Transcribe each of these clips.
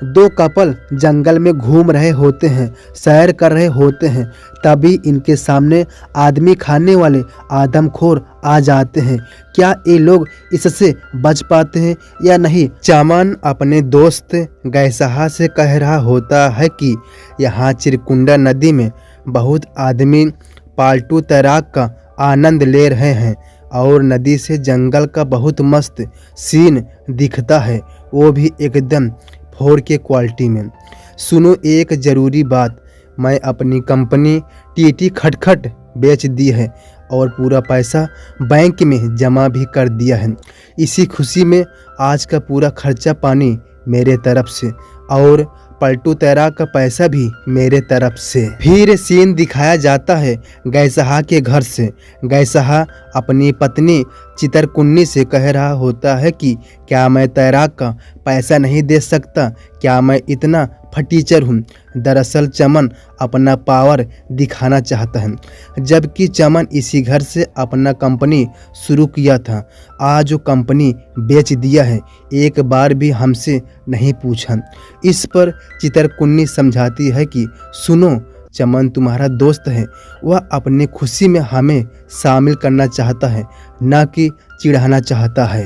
दो कपल जंगल में घूम रहे होते हैं, सैर कर रहे होते हैं। तभी इनके सामने आदमी खाने वाले आदमखोर आ जाते हैं। क्या ये लोग इससे बच पाते हैं या नहीं? चमन अपने दोस्त गैसहा से कह रहा होता है कि यहाँ चिरकुंडा नदी में बहुत आदमी पालतू तैराक का आनंद ले रहे हैं और नदी से जंगल का बहुत मस्त सीन दिखता है, वो भी एकदम 4K क्वालिटी में। सुनो एक ज़रूरी बात, मैं अपनी कंपनी टीटी खटखट बेच दी है और पूरा पैसा बैंक में जमा भी कर दिया है। इसी खुशी में आज का पूरा खर्चा पानी मेरे तरफ से और पलटू तैराक का पैसा भी मेरे तरफ से। फिर सीन दिखाया जाता है गैसहा के घर से। गैसहा अपनी पत्नी चितरकुन्नी से कह रहा होता है कि क्या मैं तैराक का पैसा नहीं दे सकता? क्या मैं इतना फटीचर हूँ? दरअसल चमन अपना पावर दिखाना चाहता है, जबकि चमन इसी घर से अपना कंपनी शुरू किया था। आज जो कंपनी बेच दिया है, एक बार भी हमसे नहीं पूछा। इस पर चितरकुन्नी समझाती है कि सुनो, चमन तुम्हारा दोस्त है, वह अपनी खुशी में हमें शामिल करना चाहता है, न कि चिढ़ाना चाहता है।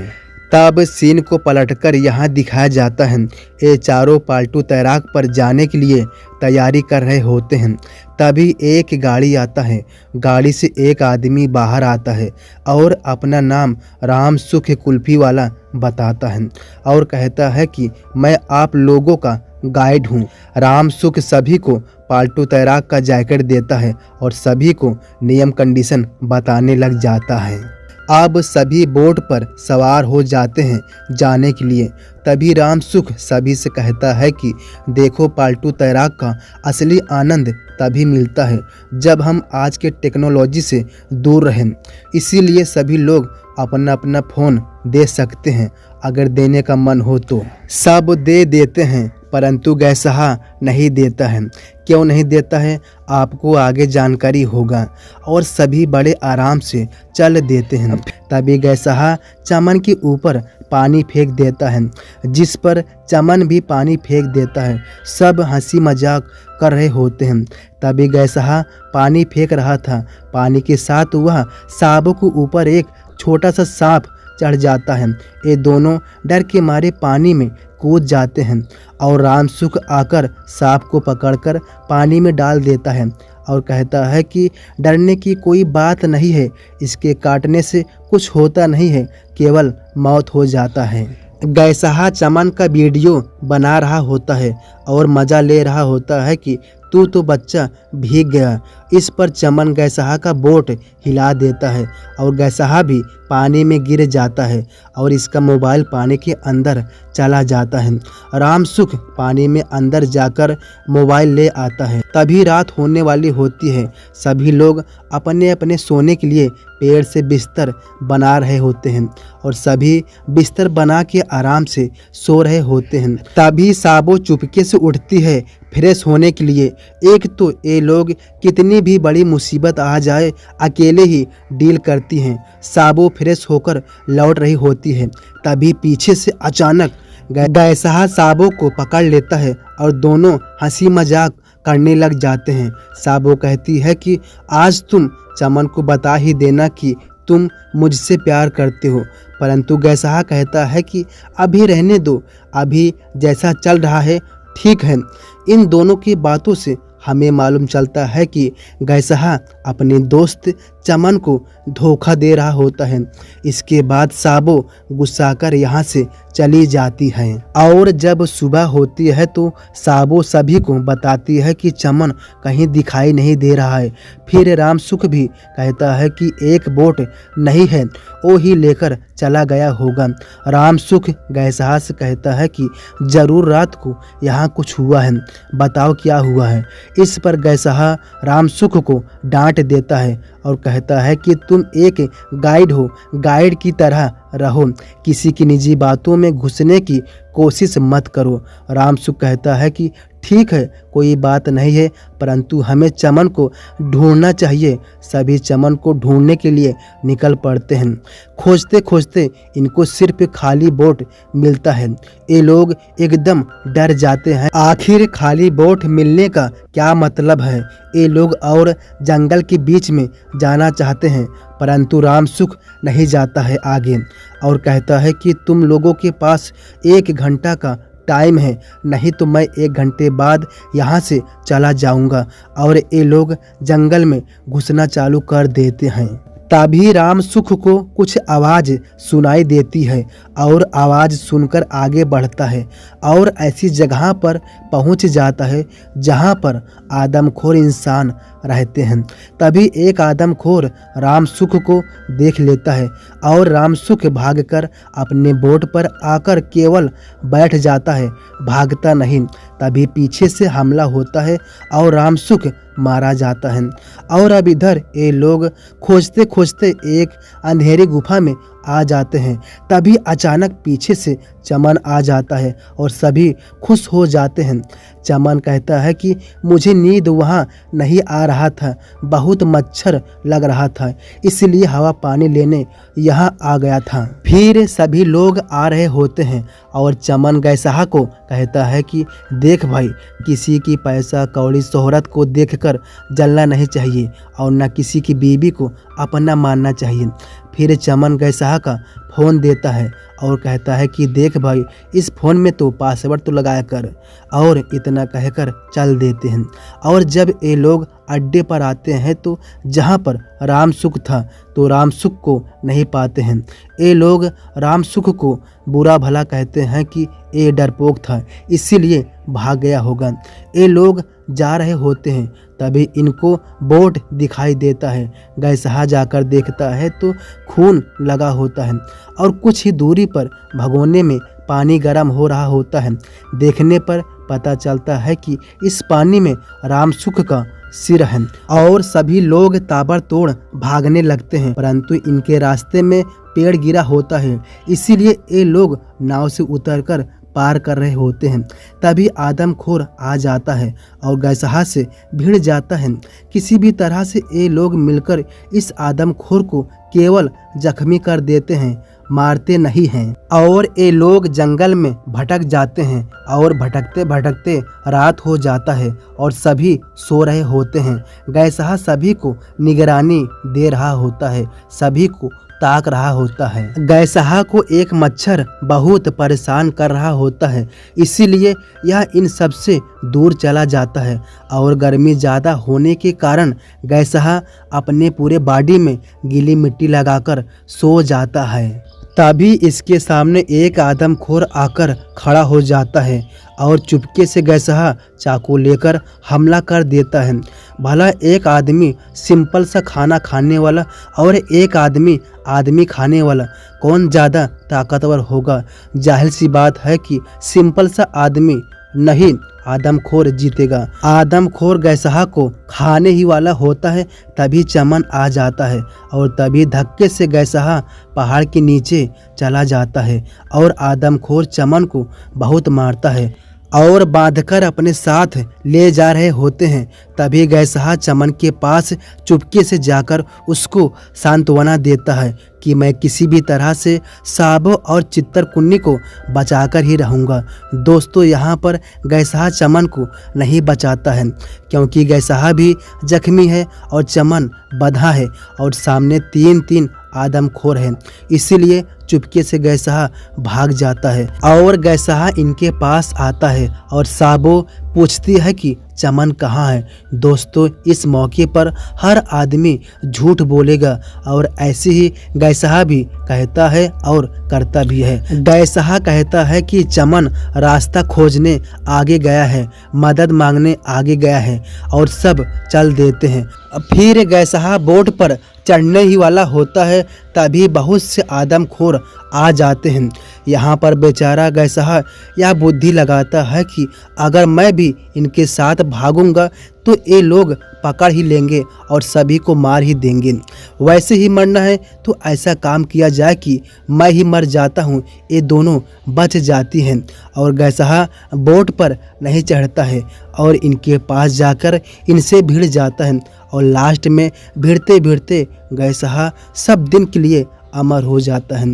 तब सीन को पलटकर यहाँ दिखाया जाता है ये चारों पालतू तैराक पर जाने के लिए तैयारी कर रहे होते हैं। तभी एक गाड़ी आता है। गाड़ी से एक आदमी बाहर आता है और अपना नाम राम सुख कुल्फी वाला बताता है और कहता है कि मैं आप लोगों का गाइड हूँ। राम सुख सभी को पालतू तैराक का जैकेट देता है और सभी को नियम कंडीशन बताने लग जाता है। अब सभी बोट पर सवार हो जाते हैं जाने के लिए। तभी राम सुख सभी से कहता है कि देखो, पालतू तैराक का असली आनंद तभी मिलता है जब हम आज के टेक्नोलॉजी से दूर रहें। इसीलिए सभी लोग अपना अपना फ़ोन दे सकते हैं, अगर देने का मन हो तो। सब दे देते हैं परंतु गैसहा नहीं देता है। क्यों नहीं देता है आपको आगे जानकारी होगा और सभी बड़े आराम से चल देते हैं। तभी गैसहा चमन के ऊपर पानी फेंक देता है, जिस पर चमन भी पानी फेंक देता है। सब हंसी मजाक कर रहे होते हैं। तभी गैसहा पानी फेंक रहा था, पानी के साथ वह सांपों के ऊपर एक छोटा सा सांप चढ़ जाता है। ये दोनों डर के मारे पानी में कूद जाते हैं और राम सुख आकर सांप को पकड़कर पानी में डाल देता है और कहता है कि डरने की कोई बात नहीं है, इसके काटने से कुछ होता नहीं है, केवल मौत हो जाता है। गैसहा चमन का वीडियो बना रहा होता है और मज़ा ले रहा होता है कि तू तो बच्चा भीग गया। इस पर चमन गैसहा का बोट हिला देता है और गैसहा भी पानी में गिर जाता है और इसका मोबाइल पानी के अंदर चला जाता है। राम सुख पानी में अंदर जाकर मोबाइल ले आता है। तभी रात होने वाली होती है। सभी लोग अपने अपने सोने के लिए पेड़ से बिस्तर बना रहे होते हैं और सभी बिस्तर बना के आराम से सो रहे होते हैं। तभी साबो चुपके से उठती है फ्रेश होने के लिए। एक तो ये लोग कितनी भी बड़ी मुसीबत आ जाए अकेले ही डील करती हैं। साबो फ्रेश होकर लौट रही होती है। तभी पीछे से अचानक गैसहा साबो को पकड़ लेता है और दोनों हंसी मजाक करने लग जाते हैं। साबो कहती है कि आज तुम चमन को बता ही देना कि तुम मुझसे प्यार करते हो, परंतु गैसहा कहता है कि अभी रहने दो, अभी जैसा चल रहा है ठीक है। इन दोनों की बातों से हमें मालूम चलता है कि गैसहा अपने दोस्त चमन को धोखा दे रहा होता है। इसके बाद साबो गुस्सा कर यहाँ से चली जाती है और जब सुबह होती है तो साबो सभी को बताती है कि चमन कहीं दिखाई नहीं दे रहा है। फिर राम सुख भी कहता है कि एक बोट नहीं है, वो ही लेकर चला गया होगा। राम सुख गैसहा से कहता है कि ज़रूर रात को यहाँ कुछ हुआ है, बताओ क्या हुआ है। इस पर गैसहा राम सुख को डांट देता है और कहता है कि तुम एक गाइड हो, गाइड की तरह रहो, किसी की निजी बातों में घुसने की कोशिश मत करो। राम सुख कहता है कि ठीक है, कोई बात नहीं है, परंतु हमें चमन को ढूंढना चाहिए। सभी चमन को ढूंढने के लिए निकल पड़ते हैं। खोजते खोजते इनको सिर्फ खाली बोट मिलता है। ये लोग एकदम डर जाते हैं। आखिर खाली बोट मिलने का क्या मतलब है? ये लोग और जंगल के बीच में जाना चाहते हैं, परंतु रामसुख नहीं जाता है आगे और कहता है कि तुम लोगों के पास 1 घंटा का टाइम है, नहीं तो मैं 1 घंटे बाद यहाँ से चला जाऊँगा। और ये लोग जंगल में घुसना चालू कर देते हैं। तभी रामसुख को कुछ आवाज़ सुनाई देती है और आवाज़ सुनकर आगे बढ़ता है और ऐसी जगह पर पहुंच जाता है जहां पर आदमखोर इंसान रहते हैं। तभी एक आदमखोर रामसुख को देख लेता है और रामसुख भागकर अपने बोट पर आकर केवल बैठ जाता है, भागता नहीं। तभी पीछे से हमला होता है और रामसुख मारा जाता है। और अब इधर ये लोग खोजते खोजते एक अंधेरी गुफा में आ जाते हैं। तभी अचानक पीछे से चमन आ जाता है और सभी खुश हो जाते हैं। चमन कहता है कि मुझे नींद वहाँ नहीं आ रहा था, बहुत मच्छर लग रहा था, इसलिए हवा पानी लेने यहाँ आ गया था। फिर सभी लोग आ रहे होते हैं और चमन गैसाहा को कहता है कि देख भाई, किसी की पैसा कौड़ी शोहरत को देखकर जलना नहीं चाहिए और न किसी की बीवी को अपना मानना चाहिए। फिर चमन गैसाहा का फ़ोन देता है और कहता है कि देख भाई, इस फ़ोन में तो पासवर्ड तो लगाया कर, और इतना कहकर चल देते हैं। और जब ये लोग अड्डे पर आते हैं तो जहाँ पर रामसुख था तो रामसुख को नहीं पाते हैं। ये लोग रामसुख को बुरा भला कहते हैं कि ये डरपोक था, इसीलिए भाग गया होगा। ये लोग जा रहे होते हैं, तभी इनको बोट दिखाई देता है। गैसाहा जाकर देखता है तो खून लगा होता है और कुछ ही दूरी पर भगोने में पानी गर्म हो रहा होता है। देखने पर पता चलता है कि इस पानी में रामसुख का सिर है और सभी लोग ताबड़तोड़ भागने लगते हैं, परंतु इनके रास्ते में पेड़ गिरा होता है, इसीलिए ये लोग नाव से उतरकर पार कर रहे होते हैं। तभी आदमखोर आ जाता है और गैसाहा से भिड़ जाता है। किसी भी तरह से ये लोग मिलकर इस आदमखोर को केवल जख्मी कर देते हैं, मारते नहीं हैं। और ये लोग जंगल में भटक जाते हैं और भटकते भटकते रात हो जाता है और सभी सो रहे होते हैं। गैसाहा सभी को निगरानी दे रहा होता है, सभी को ताक रहा होता है। गैसाहा को एक मच्छर बहुत परेशान कर रहा होता है, इसीलिए यह इन सब से दूर चला जाता है। और गर्मी ज़्यादा होने के कारण गैसाहा अपने पूरे बॉडी में गीली मिट्टी लगाकर सो जाता है। तभी इसके सामने एक आदमखोर आकर खड़ा हो जाता है और चुपके से गैसाहा चाकू लेकर हमला कर देता है। भला एक आदमी सिंपल सा खाना खाने वाला और एक आदमी खाने वाला कौन ज़्यादा ताकतवर होगा? जाहिर सी बात है कि सिंपल सा आदमी नहीं, आदमखोर जीतेगा। आदमखोर गैसाहा को खाने ही वाला होता है। तभी चमन आ जाता है और तभी धक्के से गैसाहा पहाड़ के नीचे चला जाता है और आदमखोर चमन को बहुत मारता है और बांधकर अपने साथ ले जा रहे होते हैं। तभी गैसाहा चमन के पास चुपके से जाकर उसको सांत्वना देता है कि मैं किसी भी तरह से साबो और चित्तरकुन्नी को बचाकर ही रहूँगा। दोस्तों, यहाँ पर गैसाहा चमन को नहीं बचाता है क्योंकि गैसाहा भी जख्मी है और चमन बंधा है और सामने 3 आदमखोर हैं, इसीलिए चुपके से गैसाहा भाग जाता है। और गैसाहा इनके पास आता है और साबो पूछती है कि चमन कहाँ है। दोस्तों, इस मौके पर हर आदमी झूठ बोलेगा और ऐसे ही गैसाहा भी कहता है और करता भी है। गैसाहा कहता है कि चमन रास्ता खोजने आगे गया है, मदद मांगने आगे गया है और सब चल देते हैं। फिर गैसाहा बोट पर चढ़ने ही वाला होता है, तभी बहुत से आदमखोर आ जाते हैं। यहाँ पर बेचारा गैसहा यह बुद्धि लगाता है कि अगर मैं भी इनके साथ भागूंगा तो ये लोग पकड़ ही लेंगे और सभी को मार ही देंगे। वैसे ही मरना है तो ऐसा काम किया जाए कि मैं ही मर जाता हूँ, ये दोनों बच जाती हैं। और गैसहा बोट पर नहीं चढ़ता है और इनके पास जाकर इनसे भिड़ जाता है और लास्ट में भिड़ते भिड़ते गैसहा सब दिन के लिए अमर हो जाता है।